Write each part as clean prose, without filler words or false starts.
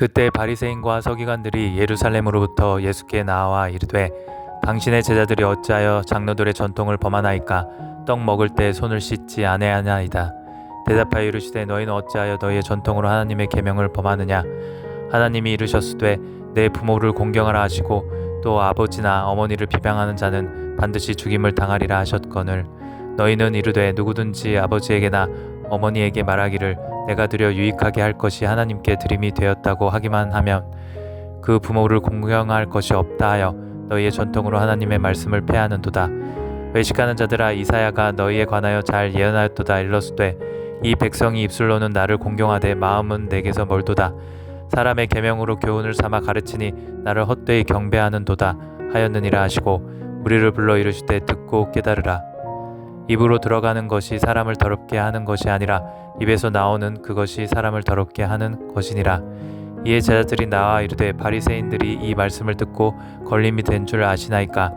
그때 바리새인과 서기관들이 예루살렘으로부터 예수께 나와 이르되 당신의 제자들이 어찌하여 장로들의 전통을 범하나이까? 떡 먹을 때 손을 씻지 아니하나이다. 대답하여 이르시되 너희는 어찌하여 너희의 전통으로 하나님의 계명을 범하느냐? 하나님이 이르셨으되 내 부모를 공경하라 하시고 또 아버지나 어머니를 비방하는 자는 반드시 죽임을 당하리라 하셨거늘 너희는 이르되 누구든지 아버지에게나 어머니에게 말하기를 내가 드려 유익하게 할 것이 하나님께 드림이 되었다고 하기만 하면 그 부모를 공경할 것이 없다 하여 너희의 전통으로 하나님의 말씀을 폐하는도다. 외식하는 자들아, 이사야가 너희에 관하여 잘 예언하였도다. 일러스되 이 백성이 입술로는 나를 공경하되 마음은 내게서 멀도다. 사람의 계명으로 교훈을 삼아 가르치니 나를 헛되이 경배하는도다 하였느니라 하시고 우리를 불러 이르시되 듣고 깨달으라. 입으로 들어가는 것이 사람을 더럽게 하는 것이 아니라 입에서 나오는 그것이 사람을 더럽게 하는 것이니라. 이에 제자들이 나와 이르되 바리새인들이 이 말씀을 듣고 걸림이 된 줄 아시나이까?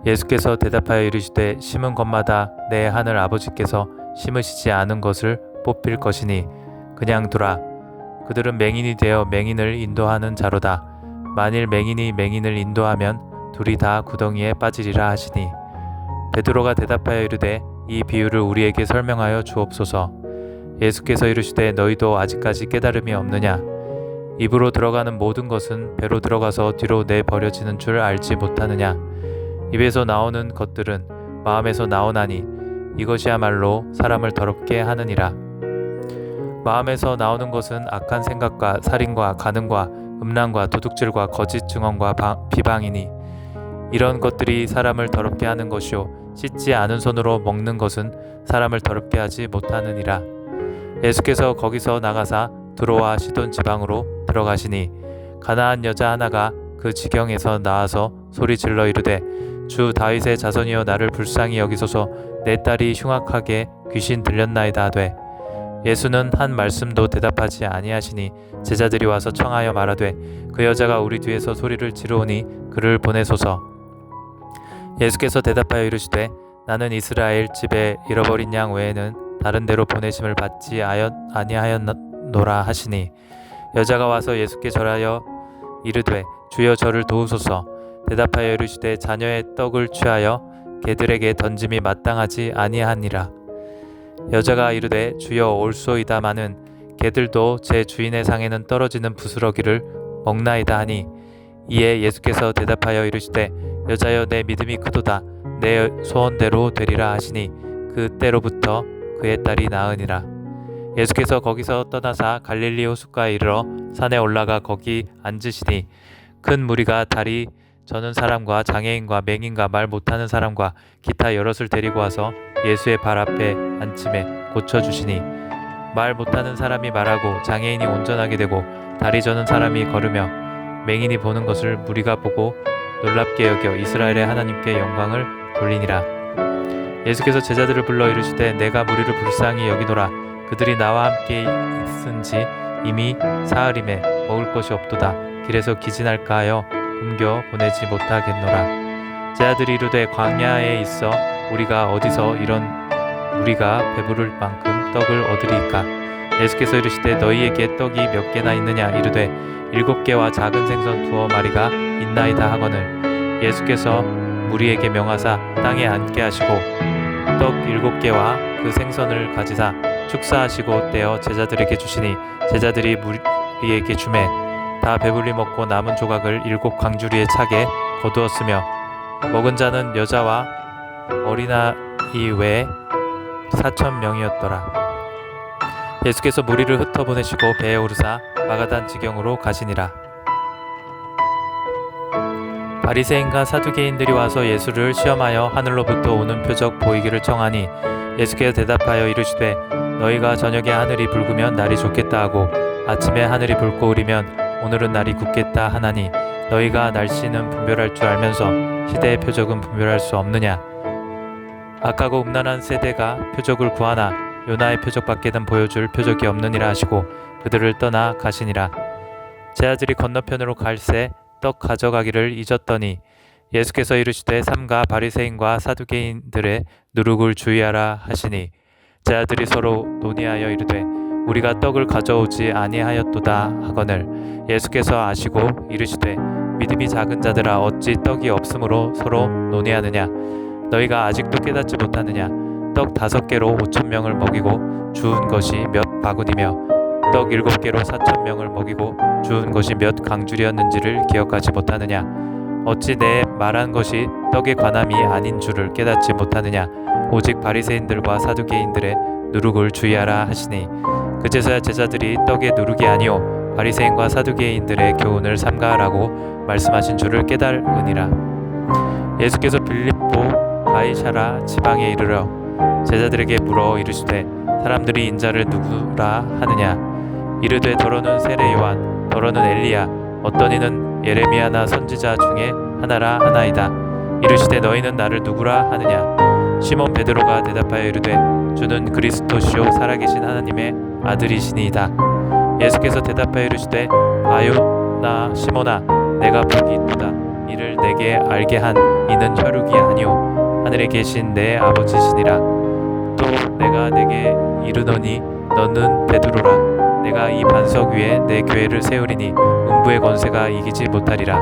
예수께서 대답하여 이르시되 심은 것마다 내 하늘 아버지께서 심으시지 않은 것을 뽑힐 것이니 그냥 두라. 그들은 맹인이 되어 맹인을 인도하는 자로다. 만일 맹인이 맹인을 인도하면 둘이 다 구덩이에 빠지리라 하시니 베드로가 대답하여 이르되 이 비유를 우리에게 설명하여 주옵소서. 예수께서 이르시되 너희도 아직까지 깨달음이 없느냐? 입으로 들어가는 모든 것은 배로 들어가서 뒤로 내버려지는 줄 알지 못하느냐? 입에서 나오는 것들은 마음에서 나오나니 이것이야말로 사람을 더럽게 하느니라. 마음에서 나오는 것은 악한 생각과 살인과 간음과 음란과 도둑질과 거짓 증언과 비방이니 이런 것들이 사람을 더럽게 하는 것이요 씻지 않은 손으로 먹는 것은 사람을 더럽게 하지 못하느니라. 예수께서 거기서 나가사 두로와 시돈 지방으로 들어가시니 가나안 여자 하나가 그 지경에서 나와서 소리 질러 이르되 주 다윗의 자손이여 나를 불쌍히 여기소서. 내 딸이 흉악하게 귀신 들렸나이다 하되 예수는 한 말씀도 대답하지 아니하시니 제자들이 와서 청하여 말하되 그 여자가 우리 뒤에서 소리를 지르오니 그를 보내소서. 예수께서 대답하여 이르시되 나는 이스라엘 집에 잃어버린 양 외에는 다른 데로 보내심을 받지 아니하였노라 하시니 여자가 와서 예수께 절하여 이르되 주여 저를 도우소서. 대답하여 이르시되 자녀의 떡을 취하여 개들에게 던짐이 마땅하지 아니하니라. 여자가 이르되 주여 올소이다마는 개들도 제 주인의 상에는 떨어지는 부스러기를 먹나이다 하니 이에 예수께서 대답하여 이르시되 여자여 내 믿음이 크도다. 내 소원대로 되리라 하시니 그때로부터 그의 딸이 나으니라. 예수께서 거기서 떠나사 갈릴리 호숫가에 이르러 산에 올라가 거기 앉으시니 큰 무리가 다리 저는 사람과 장애인과 맹인과 말 못하는 사람과 기타 여럿을 데리고 와서 예수의 발 앞에 앉힘에 고쳐주시니 말 못하는 사람이 말하고 장애인이 온전하게 되고 다리 저는 사람이 걸으며 맹인이 보는 것을 무리가 보고 놀랍게 여겨 이스라엘의 하나님께 영광을 돌리니라. 예수께서 제자들을 불러 이르시되 내가 무리를 불쌍히 여기노라. 그들이 나와 함께 있은지 이미 사흘임에 먹을 것이 없도다. 길에서 기진할까 하여 옮겨 보내지 못하겠노라. 제자들이 이르되 광야에 있어 우리가 어디서 이런 우리가 배부를 만큼 떡을 얻으리까? 예수께서 이르시되 너희에게 떡이 몇 개나 있느냐? 이르되 7개와 작은 생선 2마리가 있나이다 하거늘 예수께서 무리에게 명하사 땅에 앉게 하시고 떡 7개와 그 생선을 가지사 축사하시고 떼어 제자들에게 주시니 제자들이 무리에게 주매 다 배불리 먹고 남은 조각을 7 광주리에 차게 거두었으며 먹은 자는 여자와 어린아이 외에 4,000명이었더라. 예수께서 무리를 흩어보내시고 배에 오르사 마가단 지경으로 가시니라. 바리새인과 사두개인들이 와서 예수를 시험하여 하늘로부터 오는 표적 보이기를 청하니 예수께서 대답하여 이르시되 너희가 저녁에 하늘이 붉으면 날이 좋겠다 하고 아침에 하늘이 붉고 흐리면 오늘은 날이 굳겠다 하나니 너희가 날씨는 분별할 줄 알면서 시대의 표적은 분별할 수 없느냐? 악하고 음란한 세대가 표적을 구하나 요나의 표적밖에는 보여줄 표적이 없느니라 하시고 그들을 떠나 가시니라. 제자들이 건너편으로 갈새 떡 가져가기를 잊었더니 예수께서 이르시되 삼가 바리새인과 사두개인들의 누룩을 주의하라 하시니 제자들이 서로 논의하여 이르되 우리가 떡을 가져오지 아니하였도다 하거늘 예수께서 아시고 이르시되 믿음이 작은 자들아 어찌 떡이 없으므로 서로 논의하느냐 너희가 아직도 깨닫지 못하느냐 떡 5개로 5,000명을 먹이고 주운 것이 몇 바구니며 떡 7개로 4,000명을 먹이고 주운 것이 몇 강줄이었는지를 기억하지 못하느냐 어찌 내 말한 것이 떡에 관함이 아닌 줄을 깨닫지 못하느냐 오직 바리새인들과 사두개인들의 누룩을 주의하라 하시니 그제서야 제자들이 떡의 누룩이 아니요 바리새인과 사두개인들의 교훈을 삼가라고 말씀하신 줄을 깨달으니라. 예수께서 빌립보 가이사랴 지방에 이르러 제자들에게 물어 이르시되 사람들이 인자를 누구라 하느냐 이르되 더러는 세례 요한 더러는 엘리야 어떤 이는 예레미야나 선지자 중에 하나라 하나이다. 이르시되 너희는 나를 누구라 하느냐 시몬 베드로가 대답하여 이르되 주는 그리스도시요 살아계신 하나님의 아들이시니이다. 예수께서 대답하여 이르시되 바요나 시몬아 내가 복이 있도다. 이를 내게 알게 한 이는 혈육이 아니요 하늘에 계신 내 아버지시니라. 또 내가 내게 이르노니 너는 베드로라. 내가 이 반석 위에 내 교회를 세우리니 음부의 권세가 이기지 못하리라.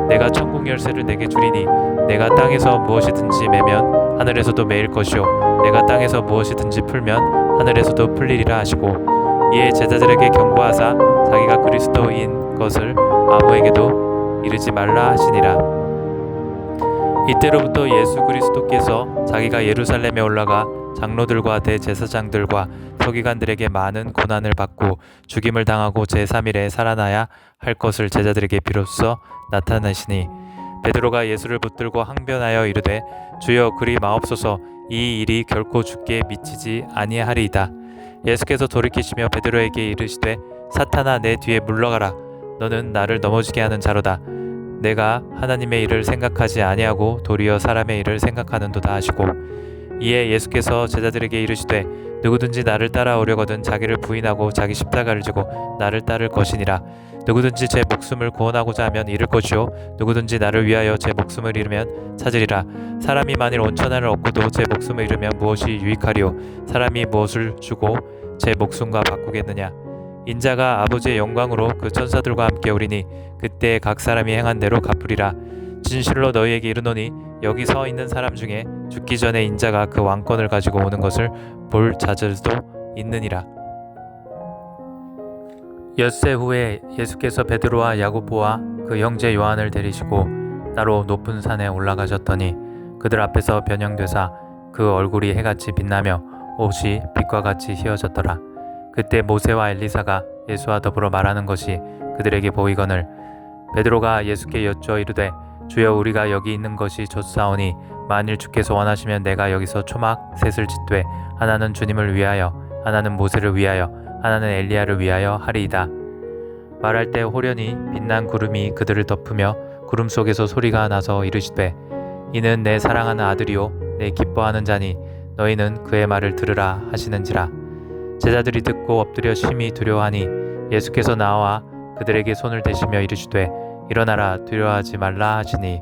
내가 천국 열쇠를 내게 주리니 내가 땅에서 무엇이든지 매면 하늘에서도 매일 것이요 내가 땅에서 무엇이든지 풀면 하늘에서도 풀리리라 하시고 이에 제자들에게 경고하사 자기가 그리스도인 것을 아무에게도 이르지 말라 하시니라. 이때로부터 예수 그리스도께서 자기가 예루살렘에 올라가 장로들과 대제사장들과 서기관들에게 많은 고난을 받고 죽임을 당하고 제3일에 살아나야 할 것을 제자들에게 비로소 나타내시니 베드로가 예수를 붙들고 항변하여 이르되 주여 그리 마옵소서 이 일이 결코 주께 미치지 아니하리이다. 예수께서 돌이키시며 베드로에게 이르시되 사탄아 내 뒤에 물러가라. 너는 나를 넘어지게 하는 자로다. 내가 하나님의 일을 생각하지 아니하고 도리어 사람의 일을 생각하는도다 하시고 이에 예수께서 제자들에게 이르시되 누구든지 나를 따라오려거든 자기를 부인하고 자기 십자가를 지고 나를 따를 것이니라. 누구든지 제 목숨을 구원하고자 하면 잃을 것이요 누구든지 나를 위하여 제 목숨을 잃으면 찾으리라. 사람이 만일 온 천하를 얻고도 제 목숨을 잃으면 무엇이 유익하리요 사람이 무엇을 주고 제 목숨과 바꾸겠느냐. 인자가 아버지의 영광으로 그 천사들과 함께 오리니 그때 각 사람이 행한 대로 갚으리라. 진실로 너희에게 이르노니 여기 서 있는 사람 중에 죽기 전에 인자가 그 왕권을 가지고 오는 것을 볼 자들도 있느니라. 엿새 후에 예수께서 베드로와 야고보와 그 형제 요한을 데리시고 따로 높은 산에 올라가셨더니 그들 앞에서 변형되사 그 얼굴이 해같이 빛나며 옷이 빛과 같이 휘어졌더라. 그때 모세와 엘리사가 예수와 더불어 말하는 것이 그들에게 보이거늘 베드로가 예수께 여쭈어 이르되 주여 우리가 여기 있는 것이 좋사오니 만일 주께서 원하시면 내가 여기서 초막 셋을 짓되 하나는 주님을 위하여 하나는 모세를 위하여 하나는 엘리야를 위하여 하리이다. 말할 때 호련히 빛난 구름이 그들을 덮으며 구름 속에서 소리가 나서 이르시되 이는 내 사랑하는 아들이요 내 기뻐하는 자니 너희는 그의 말을 들으라 하시는지라. 제자들이 듣고 엎드려 심히 두려워하니 예수께서 나와 그들에게 손을 대시며 이르시되 일어나라 두려워하지 말라 하시니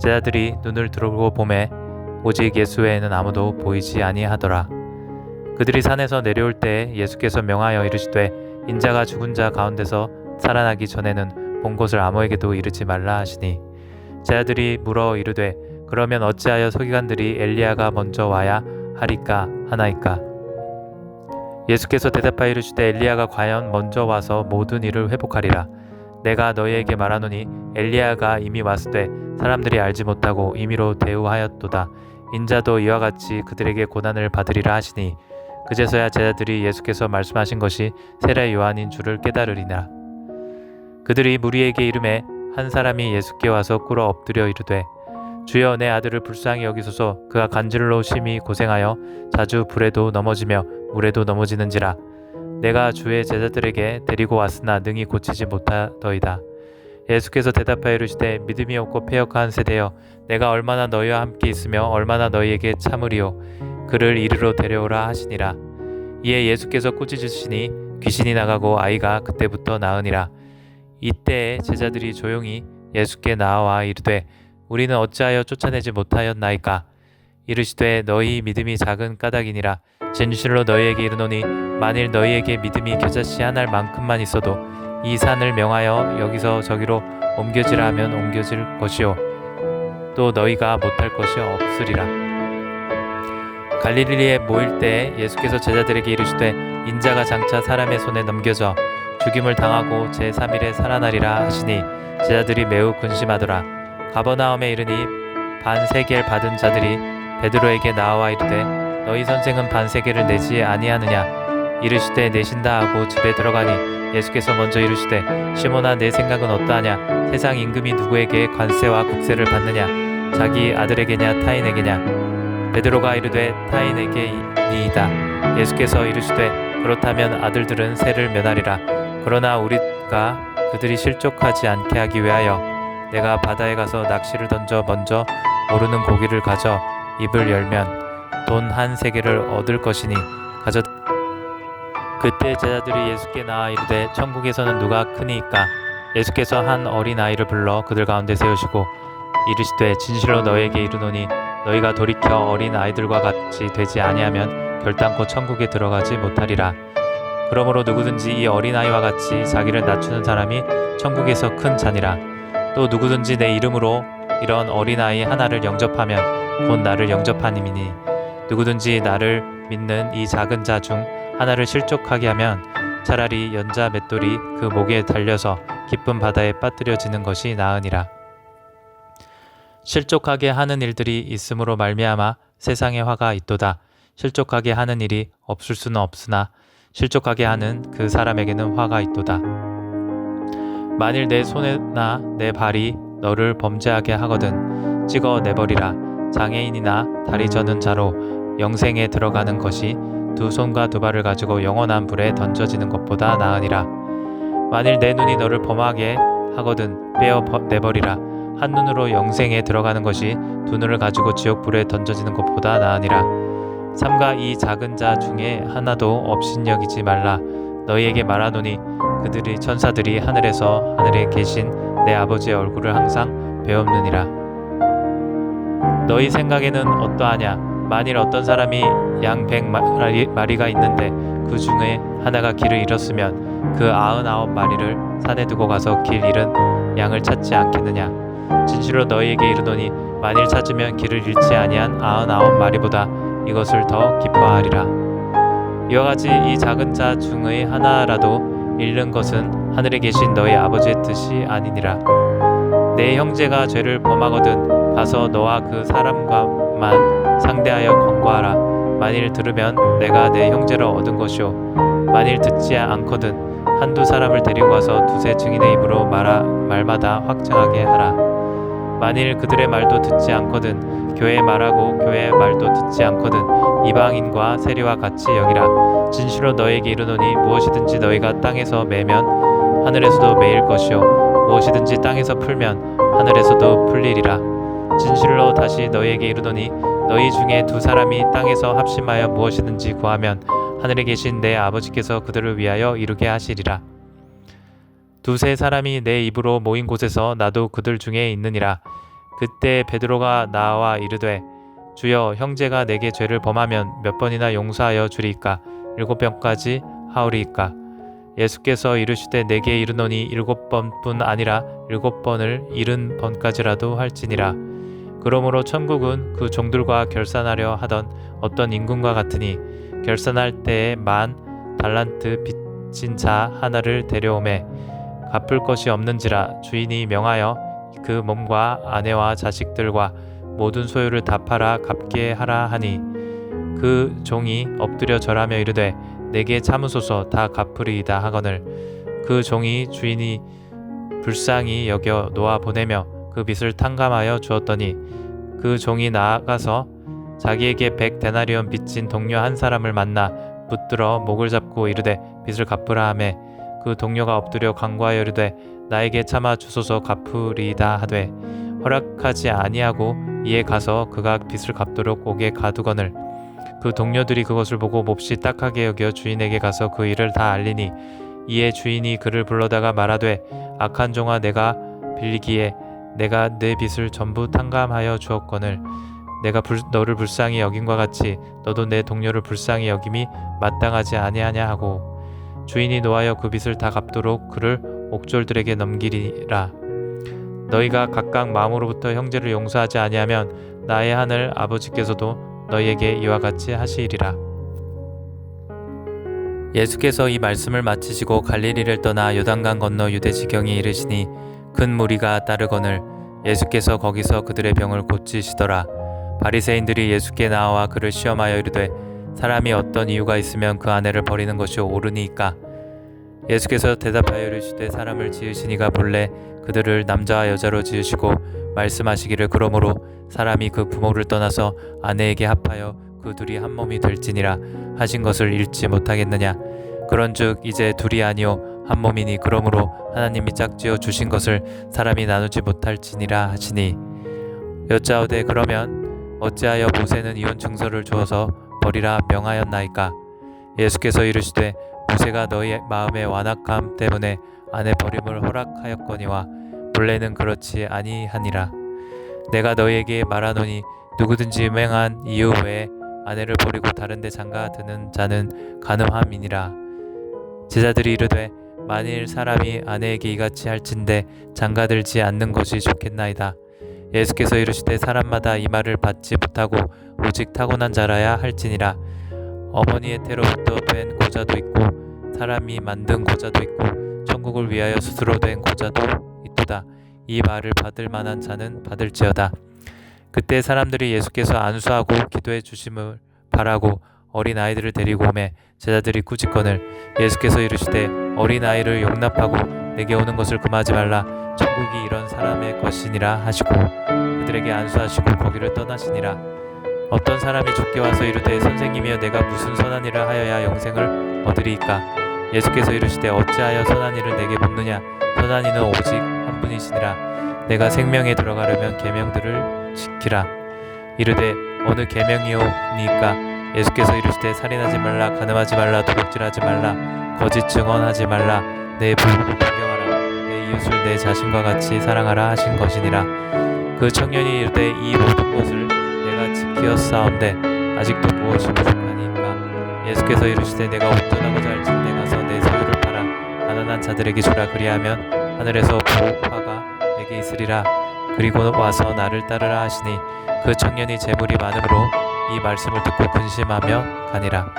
제자들이 눈을 들고 보매 오직 예수 외에는 아무도 보이지 아니하더라. 그들이 산에서 내려올 때 예수께서 명하여 이르시되 인자가 죽은 자 가운데서 살아나기 전에는 본 것을 아무에게도 이르지 말라 하시니 제자들이 물어 이르되 그러면 어찌하여 서기관들이 엘리야가 먼저 와야 하리까 하나이까. 예수께서 대답하여 이르시되 엘리야가 과연 먼저 와서 모든 일을 회복하리라. 내가 너희에게 말하노니 엘리야가 이미 왔으되 사람들이 알지 못하고 임의로 대우하였도다. 인자도 이와 같이 그들에게 고난을 받으리라 하시니 그제서야 제자들이 예수께서 말씀하신 것이 세례 요한인 줄을 깨달으리라. 그들이 무리에게 이르매 한 사람이 예수께 와서 꿇어 엎드려 이르되 주여 내 아들을 불쌍히 여기소서. 그가 간질로 심히 고생하여 자주 불에도 넘어지며 물에도 넘어지는지라. 내가 주의 제자들에게 데리고 왔으나 능히 고치지 못하더이다. 예수께서 대답하여 이르시되 믿음이 없고 패역한 세대여 내가 얼마나 너희와 함께 있으며 얼마나 너희에게 참으리요. 그를 이리로 데려오라 하시니라. 이에 예수께서 꾸짖으시니 귀신이 나가고 아이가 그때부터 나으니라. 이때에 제자들이 조용히 예수께 나와 이르되 우리는 어찌하여 쫓아내지 못하였나이까. 이르시되 너희 믿음이 작은 까닭이니라. 진실로 너희에게 이르노니 만일 너희에게 믿음이 겨자씨 한 알만큼만 있어도 이 산을 명하여 여기서 저기로 옮겨지라 하면 옮겨질 것이요 또 너희가 못할 것이 없으리라. 갈릴리에 모일 때 예수께서 제자들에게 이르시되 인자가 장차 사람의 손에 넘겨져 죽임을 당하고 제3일에 살아나리라 하시니 제자들이 매우 근심하더라. 가버나움에 이르니 반세겔 받은 자들이 베드로에게 나와 이르되 너희 선생은 반세겔을 내지 아니하느냐. 이르시되 내신다 하고 집에 들어가니 예수께서 먼저 이르시되 시몬아 내 생각은 어떠하냐. 세상 임금이 누구에게 관세와 국세를 받느냐. 자기 아들에게냐 타인에게냐. 베드로가 이르되 타인에게니이다. 예수께서 이르시되 그렇다면 아들들은 세를 면하리라. 그러나 우리가 그들이 실족하지 않게 하기 위하여 내가 바다에 가서 낚시를 던져 먼저 모르는 고기를 가져 입을 열면 돈 한 세겔을 얻을 것이니 가져. 그때 제자들이 예수께 나와 이르되 천국에서는 누가 크니이까. 예수께서 한 어린 아이를 불러 그들 가운데 세우시고 이르시되 진실로 너희에게 이르노니 너희가 돌이켜 어린 아이들과 같이 되지 아니하면 결단코 천국에 들어가지 못하리라. 그러므로 누구든지 이 어린아이와 같이 자기를 낮추는 사람이 천국에서 큰 자니라. 또 누구든지 내 이름으로 이런 어린아이 하나를 영접하면 곧 나를 영접하님이니 누구든지 나를 믿는 이 작은 자 중 하나를 실족하게 하면 차라리 연자 맷돌이 그 목에 달려서 깊은 바다에 빠뜨려지는 것이 나으니라. 실족하게 하는 일들이 있음으로 말미암아 세상에 화가 있도다. 실족하게 하는 일이 없을 수는 없으나 실족하게 하는 그 사람에게는 화가 있도다. 만일 내 손이나 내 발이 너를 범죄하게 하거든 찍어 내버리라. 장애인이나 다리 저는 자로 영생에 들어가는 것이 두 손과 두 발을 가지고 영원한 불에 던져지는 것보다 나으니라. 만일 내 눈이 너를 범하게 하거든 빼어 내버리라. 한 눈으로 영생에 들어가는 것이 두 눈을 가지고 지옥 불에 던져지는 것보다 나으니라. 삼가 이 작은 자 중에 하나도 업신여기지 말라. 너희에게 말하노니 그들이 천사들이 하늘에 계신 내 아버지의 얼굴을 항상 배옵느니라. 너희 생각에는 어떠하냐. 만일 어떤 사람이 양 100마리가 있는데 그 중에 하나가 길을 잃었으면 그 99마리를 산에 두고 가서 길 잃은 양을 찾지 않겠느냐. 진실로 너희에게 이르노니 만일 찾으면 길을 잃지 아니한 99마리보다 이것을 더 기뻐하리라. 이와 같이 이 작은 자 중의 하나라도 잃는 것은 하늘에 계신 너희 아버지의 뜻이 아니니라. 내 형제가 죄를 범하거든 가서 너와 그 사람과만 상대하여 권고하라. 만일 들으면 내가 내 형제를 얻은 것이요 만일 듣지 않거든 한두 사람을 데리고 가서 두세 증인의 입으로 말마다 확증하게 하라. 만일 그들의 말도 듣지 않거든 교회의 말하고 교회의 말도 듣지 않거든 이방인과 세리와 같이 여기라. 진실로 너희에게 이르노니 무엇이든지 너희가 땅에서 매면 하늘에서도 매일 것이요 무엇이든지 땅에서 풀면 하늘에서도 풀리리라. 진실로 다시 너희에게 이르노니 너희 중에 두 사람이 땅에서 합심하여 무엇이든지 구하면 하늘에 계신 내 아버지께서 그들을 위하여 이루게 하시리라. 두세 사람이 내 입으로 모인 곳에서 나도 그들 중에 있느니라. 그때 베드로가 나와 이르되 주여 형제가 내게 죄를 범하면 몇 번이나 용서하여 주리이까 7번까지 하오리이까. 예수께서 이르시되 내게 이르노니 7번뿐 아니라 7번을 70번까지라도 할지니라. 그러므로 천국은 그 종들과 결산하려 하던 어떤 임금과 같으니 결산할 때에 10,000달란트 빚진 자 하나를 데려오매 갚을 것이 없는지라 주인이 명하여 그 몸과 아내와 자식들과 모든 소유를 다 팔아 갚게 하라 하니 그 종이 엎드려 절하며 이르되 내게 참으소서 다 갚으리이다 하거늘 그 종이 주인이 불쌍히 여겨 놓아 보내며 그 빚을 탕감하여 주었더니 그 종이 나아가서 자기에게 100데나리온 빚진 동료 한 사람을 만나 붙들어 목을 잡고 이르되 빚을 갚으라 하매 그 동료가 엎드려 간구하여 이르되 나에게 참아 주소서 갚으리이다 하되 허락하지 아니하고 이에 가서 그가 빚을 갚도록 옥에 가두거늘 그 동료들이 그것을 보고 몹시 딱하게 여겨 주인에게 가서 그 일을 다 알리니 이에 주인이 그를 불러다가 말하되 악한 종아 내가 빌리기에 내가 내 빚을 전부 탕감하여 주었거늘 내가 너를 불쌍히 여김과 같이 너도 내 동료를 불쌍히 여김이 마땅하지 아니하냐 하고 주인이 노하여 그 빚을 다 갚도록 그를 옥졸들에게 넘기리라. 너희가 각각 마음으로부터 형제를 용서하지 아니하면 나의 하늘 아버지께서도 너희에게 이와 같이 하시리라. 예수께서 이 말씀을 마치시고 갈릴리를 떠나 요단강 건너 유대 지경에 이르시니 큰 무리가 따르거늘 예수께서 거기서 그들의 병을 고치시더라. 바리새인들이 예수께 나와 그를 시험하여 이르되 사람이 어떤 이유가 있으면 그 아내를 버리는 것이 옳으니이까. 예수께서 대답하여 이르시되 사람을 지으시니가 본래 그들을 남자와 여자로 지으시고 말씀하시기를 그러므로 사람이 그 부모를 떠나서 아내에게 합하여 그 둘이 한 몸이 될지니라 하신 것을 읽지 못하겠느냐. 그런즉 이제 둘이 아니요 한 몸이니 그러므로 하나님이 짝지어 주신 것을 사람이 나누지 못할지니라 하시니 여짜오되 그러면 어찌하여 모세는 이혼 증서를 주어서 버리라 명하였나이까. 예수께서 이르시되 모세가 너희 마음의 완악함 때문에 아내 버림을 허락하였거니와 본래는 그렇지 아니하니라. 내가 너희에게 말하노니 누구든지 맹한 이유 외에 아내를 버리고 다른 데 장가 드는 자는 간음함이니라. 제자들이 이르되 만일 사람이 아내에게 이같이 할진대 장가들지 않는 것이 좋겠나이다. 예수께서 이르시되 사람마다 이 말을 받지 못하고 오직 타고난 자라야 할지니라. 어머니의 태로부터 된 고자도 있고 사람이 만든 고자도 있고 천국을 위하여 스스로 된 고자도 있도다. 이 말을 받을 만한 자는 받을지어다. 그때 사람들이 예수께서 안수하고 기도해 주심을 바라고 어린 아이들을 데리고 오매 제자들이 꾸짖거늘 예수께서 이르시되 어린 아이를 용납하고 내게 오는 것을 금하지 말라. 천국이 이런 사람의 것이니라 하시고 그들에게 안수하시고 거기를 떠나시니라. 어떤 사람이 죽게 와서 이르되 선생님이여 내가 무슨 선한 일을 하여야 영생을 얻으리이까. 예수께서 이르시되 어찌하여 선한 일을 내게 묻느냐. 선한 이는 오직 한 분이시니라. 내가 생명에 들어가려면 계명들을 지키라. 이르되 어느 계명이오니까. 예수께서 이르시되 살인하지 말라, 간음하지 말라, 도둑질하지 말라, 거짓 증언하지 말라, 내 부모를 존경하라, 내 이웃을 내 자신과 같이 사랑하라 하신 것이니라. 그 청년이 이르되 이 모든 것을 내가 지키었사온데 아직도 무엇이 부족하니까. 예수께서 이르시되 내가 온전하고자 할진대 가서 내 소유를 팔아 가난한 자들에게 주라. 그리하면 하늘에서 보화가 내게 있으리라. 그리고 와서 나를 따르라 하시니 그 청년이 재물이 많으므로 이 말씀을 듣고 근심하며 가니라.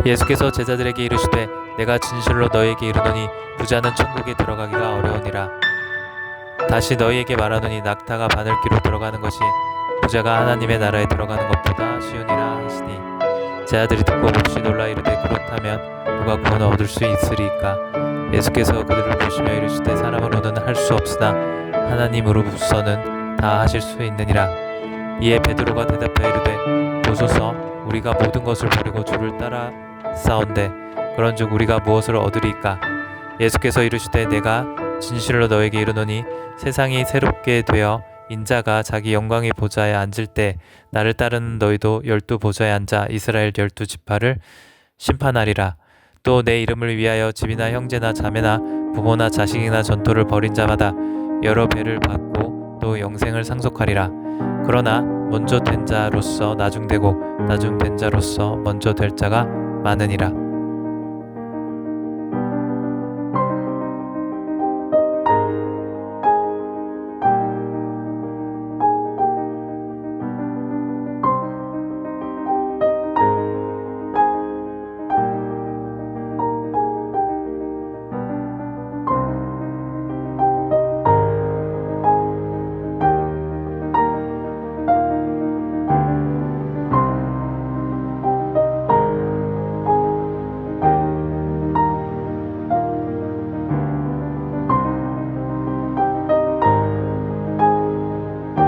예수께서 제자들에게 이르시되 내가 진실로 너희에게 이르노니 부자는 천국에 들어가기가 어려우니라. 다시 너희에게 말하노니 낙타가 바늘귀로 들어가는 것이 부자가 하나님의 나라에 들어가는 것보다 쉬우니라 하시니 제자들이 듣고 몹시 놀라 이르되 그렇다면 누가 구원을 얻을 수 있으리까. 예수께서 그들을 보시며 이르시되 사람으로는 할 수 없으나 하나님으로부터는 다 하실 수 있느니라. 이에 베드로가 대답하여 이르되 보소서 우리가 모든 것을 버리고 주를 따라 싸운데 그런즉 우리가 무엇을 얻으리까. 예수께서 이르시되 내가 진실로 너에게 이르노니 세상이 새롭게 되어 인자가 자기 영광의 보좌에 앉을 때 나를 따르는 너희도 12 보좌에 앉아 이스라엘 12 지파를 심판하리라. 또 내 이름을 위하여 집이나 형제나 자매나 부모나 자식이나 전토를 벌인 자마다 여러 배를 받고 또 영생을 상속하리라. 그러나 먼저 된 자로서 나중되고 나중된 자로서 먼저 될 자가 많으니라.